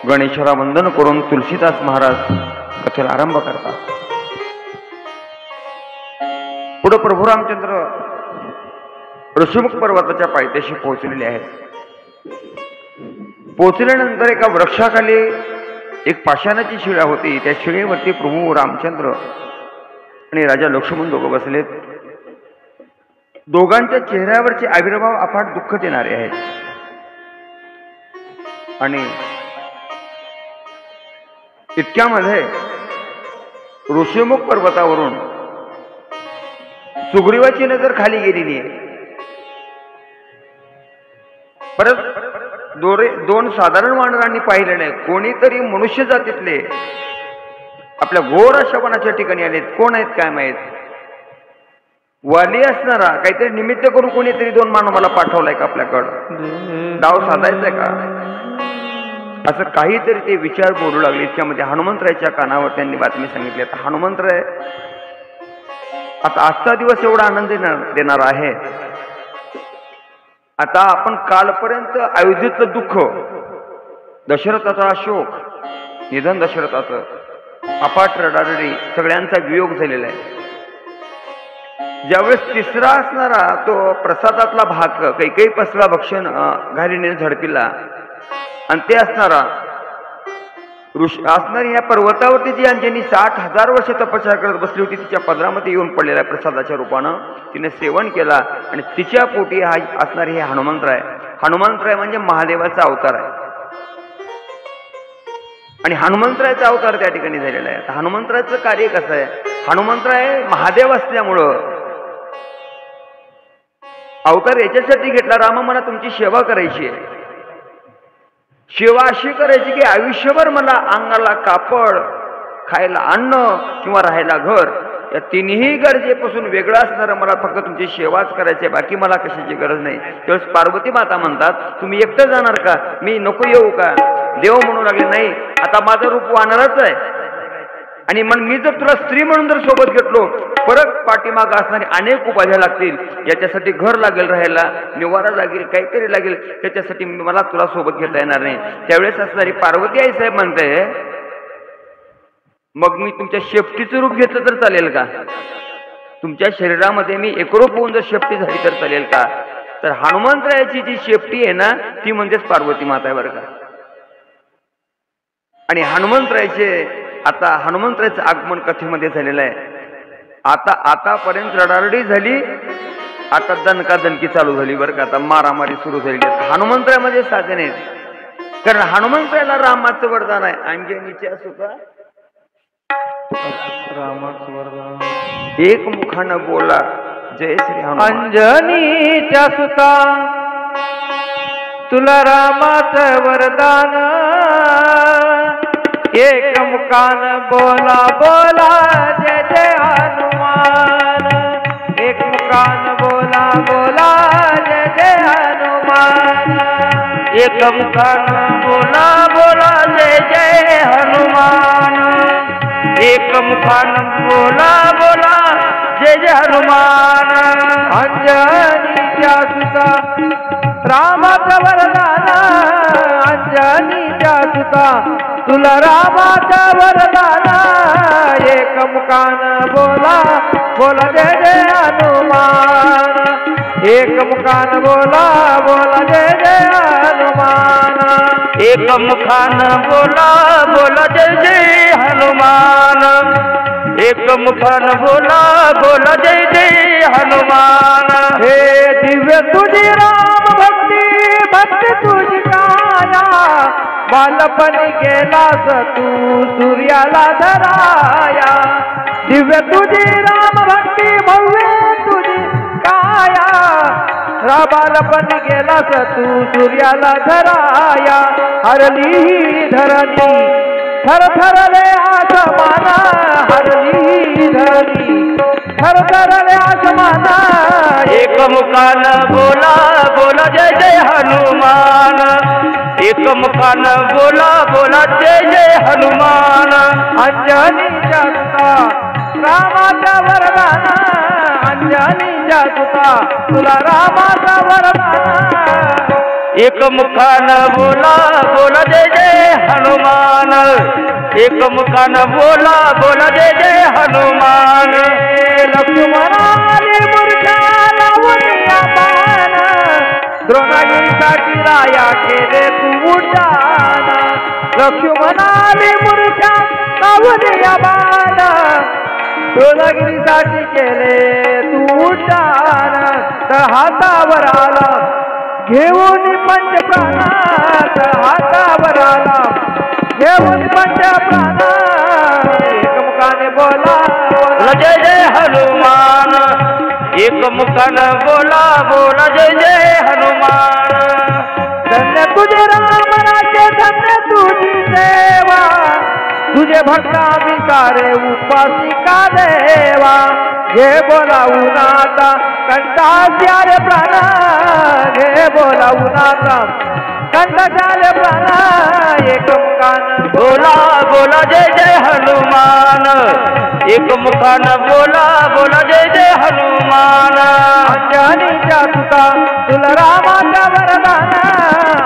गणेशाला वंदन करून तुलसीदास महाराज कथेला आरंभ करतात। पुढे प्रभू रामचंद्र ऋषिमुख पर्वताच्या पायथ्याशी पोहोचलेले आहेत। पोहोचल्यानंतर एका वृक्षाखाली एक पाषाणाची शिळा होती। त्या शिळेवरती प्रभू रामचंद्र आणि राजा लक्ष्मण दोघं बसलेत। दोघांच्या चेहऱ्यावरचे आविर्भाव अफाट दुःख देणारे आहेत। आणि इतक्यामध्ये ऋषिमुख पर्वतावरून सुग्रीवाची नजर खाली गेलेली आहे। परत दोन साधारण वानरांनी पाहिलं नाही, कोणीतरी मनुष्य जातीतले आपल्या घोर अशा वनाच्या ठिकाणी आलेत। कोण आहेत काय माहित, वाली असणारा काहीतरी निमित्त करून कोणीतरी दोन मानवाला पाठवलाय का आपल्याकडं, डाव साधायचंय का, असं काहीतरी ते विचार बोलू लागले। इतक्यामध्ये हनुमंतरायच्या कानावर त्यांनी बातमी सांगितली। आता हनुमंतराय आता आजचा दिवस एवढा आनंद देणार आहे। आता आपण कालपर्यंत अयोध्येतलं दुःख, दशरथाचा शोक, निधन दशरथाचं, अफाट रडारडी, सगळ्यांचा वियोग झालेला आहे। ज्यावेळेस तिसरा असणारा तो प्रसादातला भाग कैकेयी पसला भक्षण घालीने झडपिला आणि ते असणारा असणारी या पर्वतावरती जी अंजनी 60,000 वर्ष तपस्या करत बसली होती, तिच्या पदरामध्ये येऊन पडलेल्या प्रसादाच्या रूपानं तिने सेवन केला आणि तिच्या पोटी हा असणारे हे हनुमंतराय। हनुमंतराय म्हणजे महादेवाचा अवतार आहे आणि हनुमंतरायचा अवतार त्या ठिकाणी झालेला आहे। आता हनुमंतरायचं कार्य कसं आहे, हनुमंतराय महादेव असल्यामुळं अवतार याच्यासाठी घेतला, रामा मला तुमची सेवा करायची आहे। सेवा अशी करायची की आयुष्यभर मला अंगाला कापड, खायला अन्न किंवा राहायला घर, या तिन्ही गरजेपासून वेगळं असणारं मला फक्त तुमची सेवाच करायची आहे, बाकी मला कशाची गरज नाही। त्यावेळेस पार्वती माता म्हणतात, तुम्ही एकटं जाणार का, मी नको येऊ का? देव म्हणू लागले, नाही, आता माझं रूप वानरच आहे आणि मग मी जर तुला स्त्री म्हणून जर सोबत घेतलो, परत पाठीमाग असणारे अनेक उपाध्या लागतील, याच्यासाठी घर लागेल, राहायला निवारा लागेल, काहीतरी लागेल, त्याच्यासाठी मला तुला सोबत घेता येणार नाही। त्यावेळेस असणारी पार्वती आई साहेब म्हणते, मग मी तुमच्या शेपटीचं रूप घेतलं तर चालेल का? तुमच्या शरीरामध्ये मी एकरूप होऊन जर शेपटी झाली तर चालेल का? तर हनुमंतरायाची जी शेपटी आहे ना, ती म्हणजेच पार्वती माता आहे बरं का। आणि हनुमंतरायाचे आता हनुमंतरायाचं आगमन कथेमध्ये झालेलं आहे। आतापर्यंत रडारडी झाली, आता दणकादणकी चालू झाली बरं का। आता मारामारी सुरू झाली। हनुमंतरायामध्ये साधे नाहीत, कारण हनुमंतरायाला रामाचं वरदान आहे, अंजनीच्या सुद्धा रामाचं वरदान, एक मुखानं बोला जय श्री हनुमान। अंजनीच्या सुता तुला रामाचं वरदान, एक मुखान बोला बोला जय जय हनुमान, एक मुखान बोला बोला जय जय हनुमान, एक मुखान बोला बोला जय जय हनुमान, एक मुखान बोला बोला जय जय हनुमान। अंजनीच्या सुता रामाचं वरदान, अंजनीच्या सुता तुला रामाचं वरदान, एक मुखान बोला बोला जय जय हनुमान, एक मुखान बोला बोला जय जय हनुमान, एक मुखान बोला बोला जय जय हनुमान, एक मुखान बोला बोला जय जय हनुमान। हे दिव्य तुझी राम भक्ती, भक्ती तुझी काया, बालपणी गेलास तू सूर्याला धराया, दिव्य तुझी राम भक्ती, भव्य तुझी काया, बालपणी गेलास तू सूर्याला धराया, हरली धरणी थर थर रे आसमाना, हरली धरणी थर थर रे आसमाना, एक मुखान बोला बोला जय जय हनुमान, एक मुखान बोला बोला जय जय हनुमान। अंजनीच्या सुता रामाचा वरदान, अंजनीच्या सुता तुला रामाचा वरदान, एकमुखान बोला बोला जय जय हनुमान, एकमुखान बोला बोला जय जय हनुमान. लक्ष्मणाने मूर्छा लावून बाण, द्रोणागिरीसाठी राया केले तू उड्डाण. लक्ष्मणाने मूर्छा लावून बाण, द्रोणागिरीसाठी केले तू उड्डाण. तर हातावर आला घेऊन पंचप्राण, तर हातावर आला घेऊन पंचप्राण. एकमुखाने बोला बोला जय जय हनुमान, एकमुखाने बोला बोला जय जय हनुमान. धन्य तुझे राम राज्य, धन्य तुझी सेवा, तुझे भक्ता मी सारे उपासिका देवा. घे बोलावून आता कंठाचार्य प्राण, घे बोलावून आता कंठाचार्य प्राण. एकमुखान बोला बोला जय जय हनुमान, एकमुखान बोला बोला जय जय हनुमान. अंजनीच्या सुता तुला रामाचा वरदान,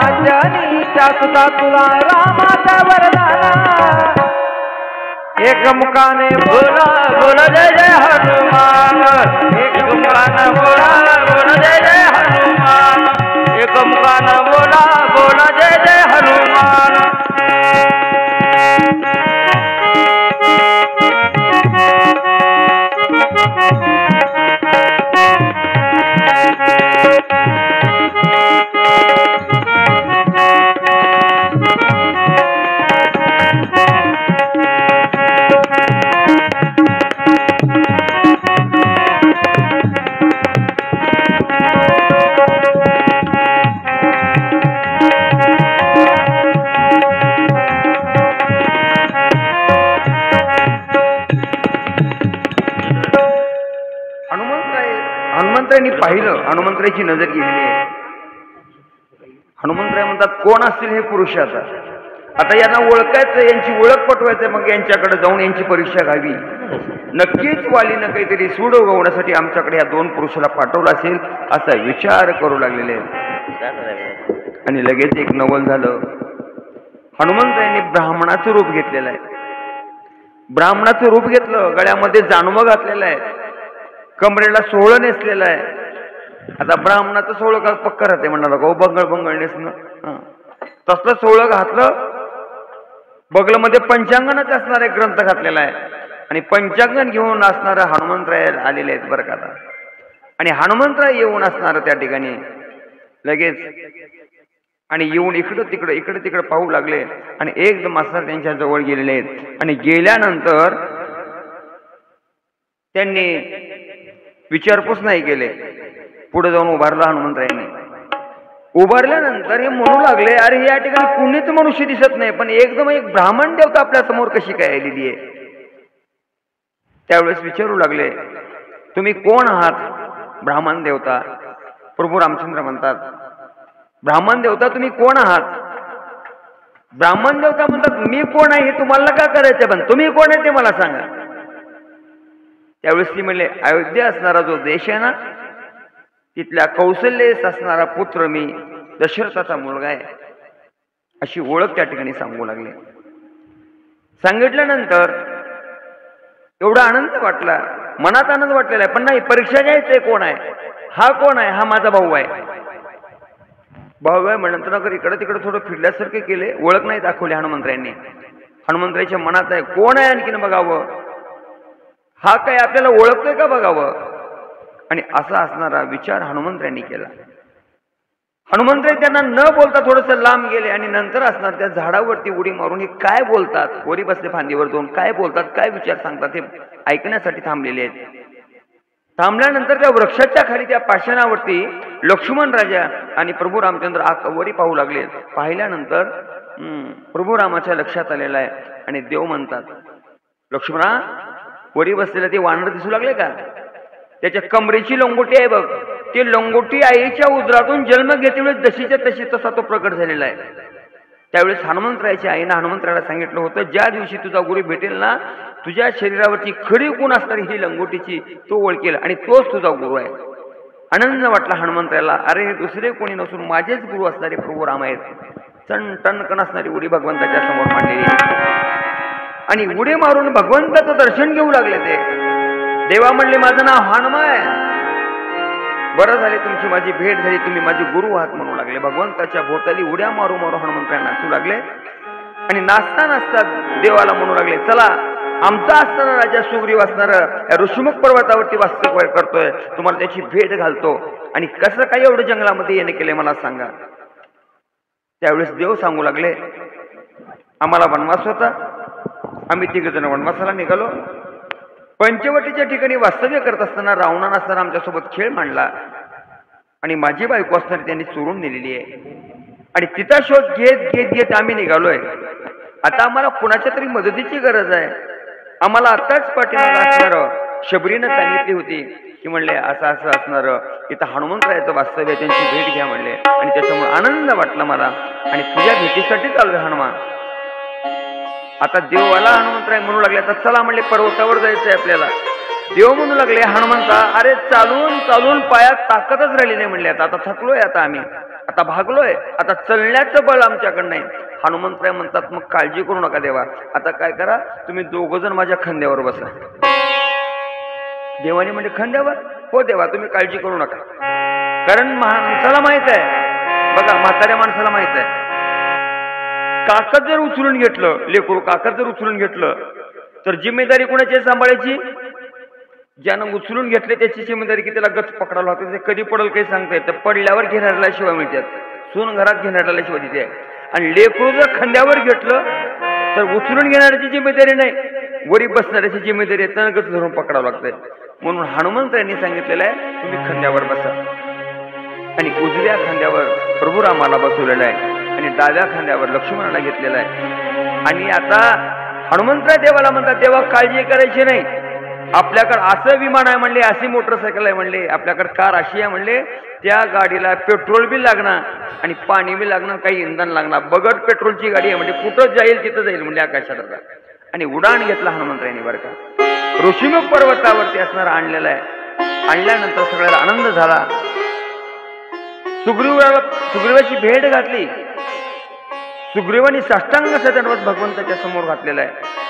अंजनीच्या सुता तुला रामाचा वरदान. एकमुखाने बोला बोला जय जय हनुमान, एकमुखाने बोला बोला जय जय हनुमान, एकमुखाने बोला बोला जय जय हनुमान. हनुमंतरायांनी पाहिलं, हनुमंतरायाची नजर गेलेली आहे. हनुमंतराय म्हणतात कोण असतील हे पुरुष. आता यांना ओळखायचं, यांची ओळख पटवायचं, मग यांच्याकडे जाऊन यांची परीक्षा घ्यावी. नक्कीच वालीनं काहीतरी सूड उगवण्यासाठी आमच्याकडे या दोन पुरुषाला पाठवलं असेल असा विचार करू लागलेले. आणि लगेच एक नवल झालं. हनुमंतरायांनी ब्राह्मणाचं रूप घेतलेलं आहे. ब्राह्मणाचं रूप घेतलं, गळ्यामध्ये जानवं घातलेलं आहे, कमरेला सोहळं नेसलेलं आहे. आता ब्राह्मणाचं सोहळं का पक्का राहते म्हणाला का बंगळ बंगळ नेसणं, तसलं सोहळं घातलं. बगलमध्ये पंचांगणच असणारा एक ग्रंथ घातलेला आहे आणि पंचांगण घेऊन असणारं हनुमंतराय आलेले आहेत बरं का आता. आणि हनुमंतराय येऊन असणार त्या ठिकाणी लगेच आणि येऊन इकडं तिकडं पाहू लागले आणि एकदम असणार त्यांच्या जवळ गेलेले आहेत. आणि गेल्यानंतर त्यांनी विचारपूस नाही केले, पुढे जाऊन उभारला हनुमंतरायांनी. उभारल्यानंतर हे म्हणू लागले अरे या ठिकाणी कुणीच मनुष्य दिसत नाही, पण एकदम एक ब्राह्मण देवता आपल्या समोर कशी काय आलेली आहे. त्यावेळेस विचारू लागले तुम्ही कोण आहात. ब्राह्मण देवता. प्रभू रामचंद्र म्हणतात ब्राह्मण देवता तुम्ही कोण आहात. ब्राह्मण देवता म्हणतात मी कोण आहे हे तुम्हाला का करायचं, पण तुम्ही कोण आहे ते मला सांगा. त्यावेळेस ती म्हणले अयोध्या असणारा जो देश आहे ना, तिथल्या कौशल्येस असणारा पुत्र मी, दशरथाचा मुलगा आहे, अशी ओळख त्या ठिकाणी सांगू लागले. सांगितल्यानंतर एवढा आनंद वाटला, मनात आनंद वाटलेला आहे. पण नाही, परीक्षा घ्यायचंय कोण आहे, हा कोण आहे, हा माझा भाऊ आहे. भाऊ आहे म्हणल्यानंतर इकडे तिकडे थोडं फिरल्यासारखे केले, ओळख नाही दाखवली हनुमंतरायांनी. हनुमंतरायाच्या मनात आहे कोण आहे आणखीन बघावं, हा काय आपल्याला ओळखतोय का बघावं. आणि असा असणारा विचार हनुमंतरायांनी केला. हनुमंतराय त्यांना न बोलता थोडंसं लांब गेले आणि नंतर असणार त्या झाडावरती उडी मारून हे काय बोलतात, वरी बसले फांदीवर जाऊन काय बोलतात, काय विचार सांगतात हे ऐकण्यासाठी थांबलेले आहेत. थांबल्यानंतर त्या वृक्षाच्या खाली त्या पाषाणावरती लक्ष्मण राजा आणि प्रभू रामचंद्र वरी पाहू लागले. पाहिल्यानंतर प्रभू रामाच्या लक्षात आलेला आहे आणि देव म्हणतात लक्ष्मणा वरी बसलेलं ते वानर दिसू लागले का, त्याच्या कमरेची लंगोटी आहे बघ, ती लंगोटी आईच्या उदरातून जन्म घेते जशीच्या तशी तसा तो प्रकट झालेला आहे. त्यावेळेस हनुमंतरायाच्या आईनं हनुमंतरायाला सांगितलं होतं ज्या दिवशी तुझा गुरु भेटेल ना, तुझ्या शरीरावरची खरी गुण असणारी ही लंगोटीची तो ओळखेल आणि तोच तुझा गुरु आहे. आनंद वाटला हनुमंताला. अरे हे दुसरे कोणी नसून माझेच गुरु असणारे प्रभू राम आहेत. टणकन असणारी उडी भगवंताच्या समोर मांडलेली आणि उडी मारून भगवंताचं दर्शन घेऊ लागले. ते देवा म्हणले माझं नाव हनुमा आहे. बरं झाले तुमची माझी भेट झाली, तुम्ही माझे गुरु आहात म्हणू लागले. भगवंताच्या भोवताली उड्या मारू मारू हनुमंताला नाचू लागले आणि नाचता नाचता देवाला म्हणू लागले, चला आमचा असणारा राजा सुग्रीव असणार या ऋषिमुख पर्वतावरती वास्तव्य करतोय, तुम्हाला त्याची भेट घालतो आणि कसं काय एवढं जंगलामध्ये येणे केले मला सांगा. त्यावेळेस देव सांगू लागले, आम्हाला वनवास होता, आम्ही तिघजण वनवासाला निघालो. पंचवटीच्या ठिकाणी वास्तव्य करत असताना रावणानं असताना आमच्यासोबत खेळ मांडला आणि माझी बायको असताना त्यांनी चोरून नेलेली आहे आणि तिचा शोध घेत घेत घेत आम्ही निघालोय. आता आम्हाला कुणाच्या तरी मदतीची गरज आहे. आम्हाला आताच पाठीमागे असणार शबरीनं सांगितली होती की म्हणले असं असं असणार इथं हनुमंतरायाचं वास्तव्य, त्यांची भेट घ्या म्हणले आणि त्याच्यामुळे आनंद वाटला मला आणि तुझ्या भेटीसाठी चाललोय हनुमान. आता देवाला हनुमंतराय म्हणू लागले, आता चला म्हणले पर्वतावर जायचंय आपल्याला. देव म्हणू लागले हनुमंता, अरे चालून चालून पायात ताकदच राहिली नाही म्हणले. आता थकलोय, आता आम्ही आता भागलोय, आता चलण्याचं बळ आमच्याकडं नाही. हनुमंतराय म्हणतात, मग काळजी करू नका देवा, आता काय करा तुम्ही दोघं जण माझ्या खांद्यावर बसा. देवाने म्हणजे खांद्यावर? हो देवा, तुम्ही काळजी करू नका. कारण माणसाला माहित आहे, बघा म्हाताऱ्या माणसाला माहित आहे, काकद जर उचलून घेतलं, लेकरू काकद जर उचलून घेतलं तर जिम्मेदारी कोणाची सांभाळायची? ज्यानं उचलून घेतले त्याची जिम्मेदारी की त्याला गच पकडायला होतं. ते कधी पडेल काही सांगता येतं. पडल्यावर घेणाऱ्याला शिवाय मिळतात, सून घरात घेणाऱ्याला शिवाय तिथे. आणि लेकरू जर खांद्यावर घेतलं तर उचलून घेणाऱ्याची जिम्मेदारी नाही, वरी बसणाऱ्याची जिम्मेदारी आहे, त्यांना गच धरून पकडावं लागतंय. म्हणून हनुमंतांनी सांगितलेलं आहे तुम्ही खांद्यावर बसा आणि उजव्या खांद्यावर प्रभू रामाला बसवलेलं आहे आणि डाव्या खांद्यावर लक्ष्मणाला घेतलेलं आहे. आणि आता हनुमंतराय देवाला म्हणतात, देवा काळजी करायची नाही, आपल्याकडे असं विमान आहे म्हणले, अशी मोटरसायकल आहे म्हणले, आपल्याकडे कार अशी आहे म्हणले, त्या गाडीला पेट्रोल बी लागणार आणि पाणी बी लागणार, काही इंधन लागणार, बगट पेट्रोलची गाडी आहे म्हणजे कुठं जाईल तिथं जाईल म्हणजे आकाशात. आणि उडाण घेतला हनुमंतरायांनी बरं का. ऋषिमुख पर्वतावरती असणार आणलेला आहे. आणल्यानंतर सगळ्याला आनंद झाला. सुग्रीवाची भेट घातली. सुग्रीवानी साष्टांग दंडवत भगवंताच्या समोर घातलेला आहे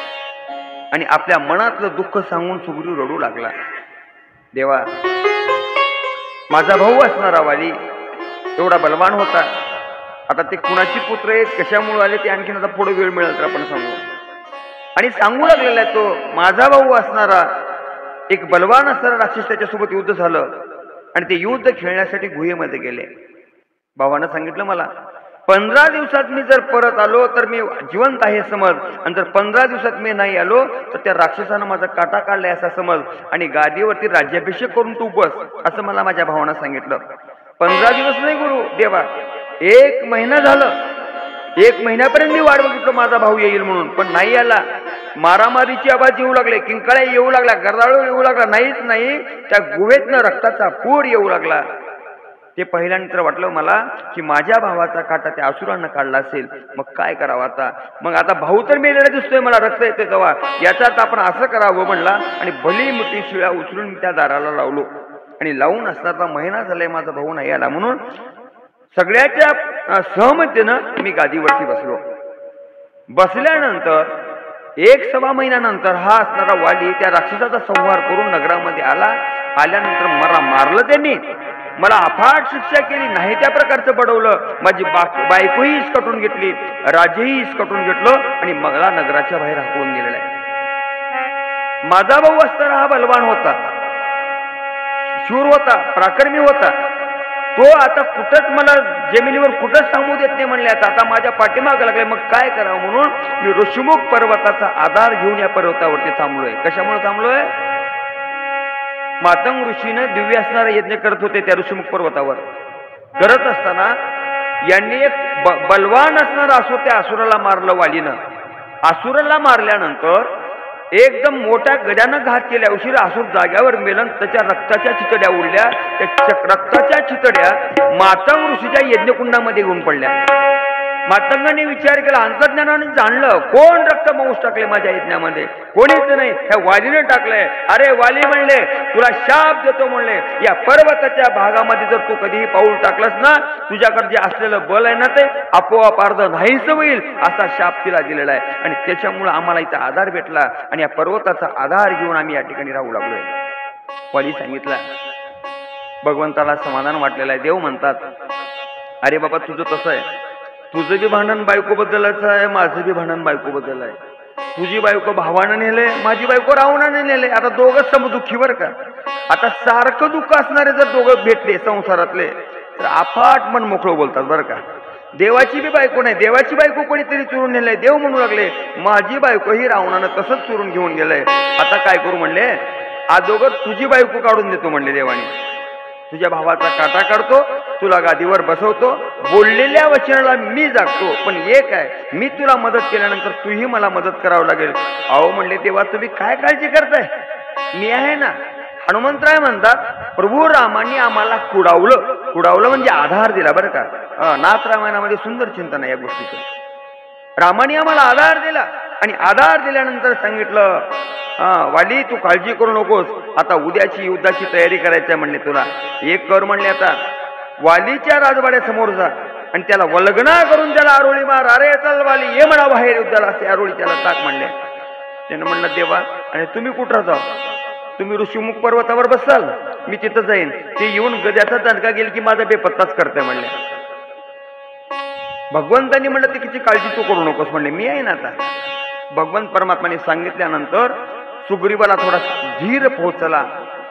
आणि आपल्या मनातलं दुःख सांगून सुग्रीव रडू लागला. देवा, माझा भाऊ असणारा वाली एवढा बलवान होता, आता ते कुणाची पुत्र आहेत, कशामुळे आले ते आणखीन आता पुढे वेळ मिळेल तर आपण सांगू. आणि सांगू लागलेला आहे तो माझा भाऊ असणारा एक बलवान असणारा राक्षस, त्याच्यासोबत युद्ध झालं आणि ते युद्ध खेळण्यासाठी गुहेमध्ये गेले. भावानं सांगितलं मला 15 दिवसात मी जर परत आलो तर मी जिवंत आहे समज, आणि जर 15 दिवसात मी नाही आलो तर त्या राक्षसानं माझा काटा काढलाय असा समज आणि गादीवरती राज्याभिषेक करून तू बस, असं मला माझ्या भावानं सांगितलं. 15 दिवस नाही गुरु देवा, 1 महिना झालं. 1 महिन्यापर्यंत मी वाट बघितलो माझा भाऊ येईल म्हणून, पण नाही आला. मारामारीची आवाज येऊ लागले, किंकाळ्या येऊ लागला, गरदाळू येऊ लागला, नाहीच नाही, त्या गुहेतनं रक्ताचा पूर येऊ लागला. ते पहिल्यानंतर वाटलं मला की माझ्या भावाचा काटा त्या असुरांना काढला असेल, मग काय करावं आता. मग आता भाऊ तर मेलेला दिसतोय, मला रक्त येते तेव्हा, याच्यात आपण असं करावं म्हणला आणि भली मोठी शिळा उचलून मी त्या दाराला लावलो आणि लावून असताना महिना झालाय माझा भाऊ नाही आला म्हणून सगळ्याच्या सहमतीनं मी गादीवरती बसलो. बसल्यानंतर 1-1.25 महिन्यानंतर हा असणारा वाली त्या राक्षसाचा संहार करून नगरामध्ये आला. आल्यानंतर मला मारलं त्यांनी, मला अफाट शिक्षा केली, नाही त्या प्रकारचं बडवलं, माझी बायकोही इसकटून घेतली, राज्यही इसकटून घेतलं आणि मला नगराच्या बाहेर हाकलून गेलेला आहे. माझा भाऊ असताना हा बलवान होता, शूर होता, पराक्रमी होता, तो आता कुठंच मला जमिनीवर कुठंच थांबू देत नाही म्हणले. आता माझ्या पाठीमागे लागले, मग काय करावं म्हणून मी ऋषिमुख पर्वताचा आधार घेऊन या पर्वतावरती थांबलोय. कशामुळे थांबलोय? मातंग ऋषीने दिव्य असणारा यज्ञ करत होते त्या ऋषिमुख पर्वतावर. करत असताना यांनी एक बलवान असणारा असुर, त्या असुराला मारलं वालीनं. असुराला मारल्यानंतर एकदम मोठ्या गड्यानं घात केल्या, उशिरा असुर जाग्यावर मेलन, त्याच्या रक्ताच्या चितड्या उडल्या. त्या रक्ताच्या चितड्या मातंग ऋषीच्या यज्ञकुंडामध्ये घेऊन पडल्या. मातंगाने विचार केला, अंतर्ज्ञानाने जाणलं कोण रक्त मांस टाकले माझ्या यज्ञामध्ये, कोणीच नाही, ह्या वालीने टाकलंय. अरे वाली म्हणले, तुला शाप देतो म्हणले, या पर्वताच्या भागामध्ये जर तू कधीही पाऊल टाकलंस ना, तुझ्याकडे जे असलेलं बल आहे ना ते आपोआप अर्ध नाहीच होईल, असा शाप तिला दिलेला आहे. आणि त्याच्यामुळे आम्हाला इथं आधार भेटला आणि या पर्वताचा आधार घेऊन आम्ही या ठिकाणी राहू लागलोय. वाली सांगितलं. भगवंताला समाधान वाटलेलं आहे. देव म्हणतात, अरे बाबा तुझं तसं आहे, तुझं बी भांडण बायको बद्दलच आहे, माझं बी भांडण बायको बद्दल आहे. तुझी बायको भावानं नेले, माझी बायको रावणाने नेले. आता दोघं समदुःखी बरं का. आता सारखं दुःख असणारे जर दोघं भेटले संसारातले तर अफाट मन मोकळं बोलतात बरं का. देवाची बी बायको नाही, देवाची बायको कोणीतरी चुरून नेलंय. देव म्हणू लागले, माझी बायको ही रावणानं तसंच चुरून घेऊन गेलंय. आता काय करू म्हणले, अगोदर तुझी बायको काढून देतो म्हणले देवाने. तुझ्या भावाचा काटा काढतो, तुला गादीवर बसवतो, बोललेल्या वचनाला मी जागतो. पण एक आहे, मी तुला मदत केल्यानंतर तूही मला मदत करावं लागेल. अहो म्हणले, देवा तुम्ही काय काळजी करताय, मी आहे ना. हनुमंतराय म्हणतात, प्रभू रामांनी आम्हाला कुडावलं. कुडावलं म्हणजे आधार दिला बरं का. नाथ रामायणामध्ये सुंदर चिंतन आहे या गोष्टीचं. रामाने आम्हाला आधार दिला आणि आधार दिल्यानंतर सांगितलं, वाली तू काळजी करू नकोस, आता उद्याची युद्धाची तयारी करायची आहे म्हणले तुला. एक कर म्हणले, आता वालीच्या राजवाड्यासमोर जा आणि त्याला वल्गना करून त्याला आरोळी मार. अरे चल वाली, ये म्हणा बाहेर युद्धाला, असे आरोळी त्याला टाक म्हणले. त्यानं म्हणलं, देवा आणि तुम्ही कुठं जाऊ, तुम्ही ऋषीमुख पर्वतावर बसाल, मी तिथं जाईन. ते येऊन गद्याचा दणका गेल की माझा बेपत्ताच करते म्हणले. भगवंतांनी म्हणलं, तिची काळजी तू करू नकोस म्हणले, मी आहे ना आता. भगवंत परमात्माने सांगितल्यानंतर सुग्रीवाला थोडा धीर पोहोचला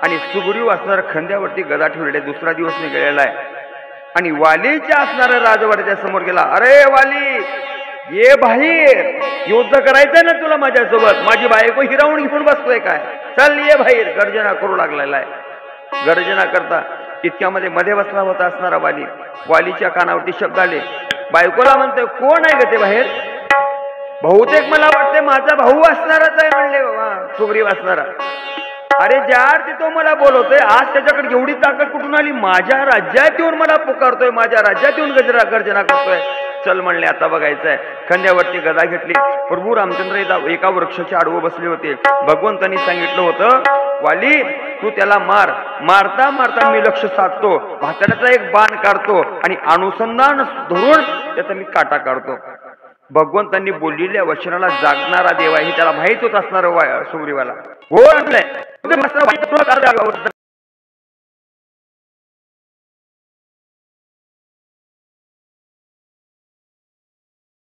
आणि सुग्रीव असणारा खंद्यावरती गदा ठेवलेला. दुसरा दिवस निघालेला आहे आणि वालीच्या असणाऱ्या राजवाड्याच्या समोर गेला. अरे वाली, ये बाहेर, युद्ध करायचंय ना तुला माझ्यासोबत, माझी बायको हिरावून घेऊन बसतोय काय, चल ये बाहेर. गर्जना करू लागलेला आहे. गर्जना करता इतक्यामध्ये मध्ये बसला होता असणारा वाली. वालीच्या कानावरती शब्द आले. बायकोला म्हणतोय, कोण आहे ग ते बाहेर. बहुतेक मला वाटते माझा भाऊ असणारच आहे म्हणले बाबा, सुग्रीव असणारा. अरे ज्या अर्थी तो मला बोलवतोय, आज त्याच्याकडे एवढी ताकद कुठून आली, माझ्या राज्यात येऊन मला पुकारतोय, माझ्या राज्यात येऊन गर्जना करतोय. चल म्हणले, आता बघायचंय. खंद्यावरती गदा घेतली. प्रभू रामचंद्र एका वृक्षाच्या आडवं बसले होते. भगवंतांनी सांगितलं होतं, वाली तू त्याला मार. मारता मारता मी लक्ष साधतो, भातड्याचा एक बाण काढतो आणि अनुसंधान धरून त्याचा मी काटा काढतो. भगवंतांनी बोललेल्या वचनाला जागणारा देव आहे, त्याला माहित होत असणार सुग्रीवाला. हो